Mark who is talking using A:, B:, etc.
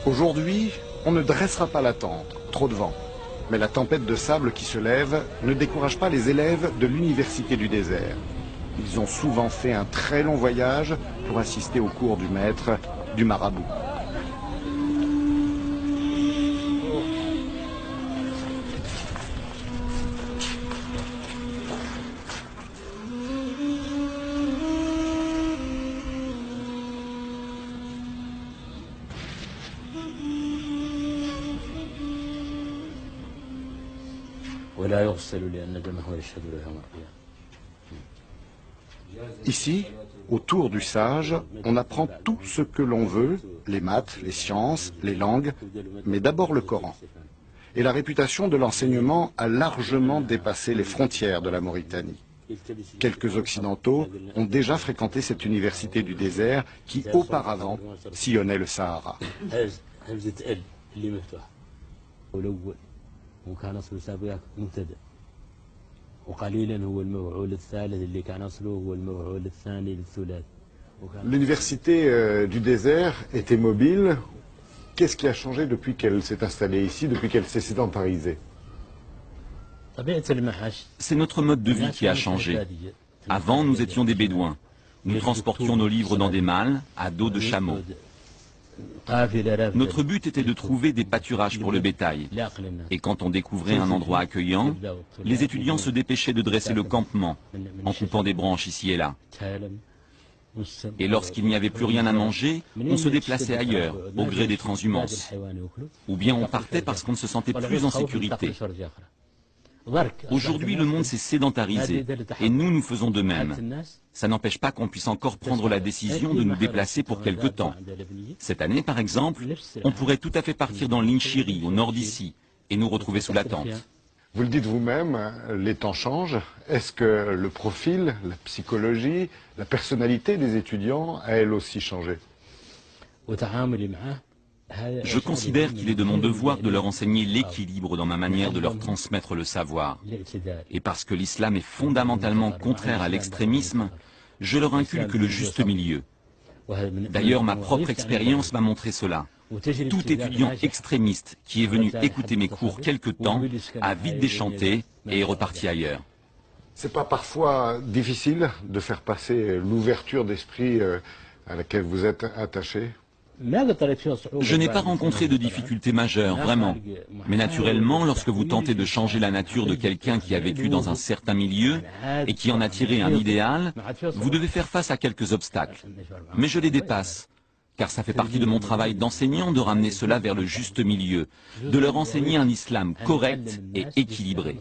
A: Aujourd'hui, on ne dressera pas la tente, trop de vent. Mais la tempête de sable qui se lève ne décourage pas les élèves de l'Université du désert. Ils ont souvent fait un très long voyage pour assister au cours du maître, du marabout. Ici, autour du sage, on apprend tout ce que l'on veut, les maths, les sciences, les langues, mais d'abord le Coran. Et la réputation de l'enseignement a largement dépassé les frontières de la Mauritanie. Quelques Occidentaux ont déjà fréquenté cette université du désert qui, auparavant, sillonnait le Sahara. L'université du désert était mobile. Qu'est-ce qui a changé depuis qu'elle s'est installée ici, depuis qu'elle s'est sédentarisée?
B: C'est notre mode de vie qui a changé. Avant, nous étions des bédouins. Nous transportions nos livres dans des malles, à dos de chameaux. Notre but était de trouver des pâturages pour le bétail. Et quand on découvrait un endroit accueillant, les étudiants se dépêchaient de dresser le campement, en coupant des branches ici et là. Et lorsqu'il n'y avait plus rien à manger, on se déplaçait ailleurs, au gré des transhumances. Ou bien on partait parce qu'on ne se sentait plus en sécurité. Aujourd'hui, le monde s'est sédentarisé, et nous faisons de même. Ça n'empêche pas qu'on puisse encore prendre la décision de nous déplacer pour quelque temps. Cette année, par exemple, on pourrait tout à fait partir dans l'Inchiri, au nord d'ici, et nous retrouver sous la tente.
A: Vous le dites vous-même, les temps changent. Est-ce que le profil, la psychologie, la personnalité des étudiants a elle aussi changé?
B: Je considère qu'il est de mon devoir de leur enseigner l'équilibre dans ma manière de leur transmettre le savoir. Et parce que l'islam est fondamentalement contraire à l'extrémisme, je leur inculque le juste milieu. D'ailleurs, ma propre expérience m'a montré cela. Tout étudiant extrémiste qui est venu écouter mes cours quelque temps a vite déchanté et est reparti ailleurs.
A: C'est pas parfois difficile de faire passer l'ouverture d'esprit à laquelle vous êtes attaché?
B: Je n'ai pas rencontré de difficultés majeures, vraiment. Mais naturellement, lorsque vous tentez de changer la nature de quelqu'un qui a vécu dans un certain milieu et qui en a tiré un idéal, vous devez faire face à quelques obstacles. Mais je les dépasse, car ça fait partie de mon travail d'enseignant de ramener cela vers le juste milieu, de leur enseigner un islam correct et équilibré.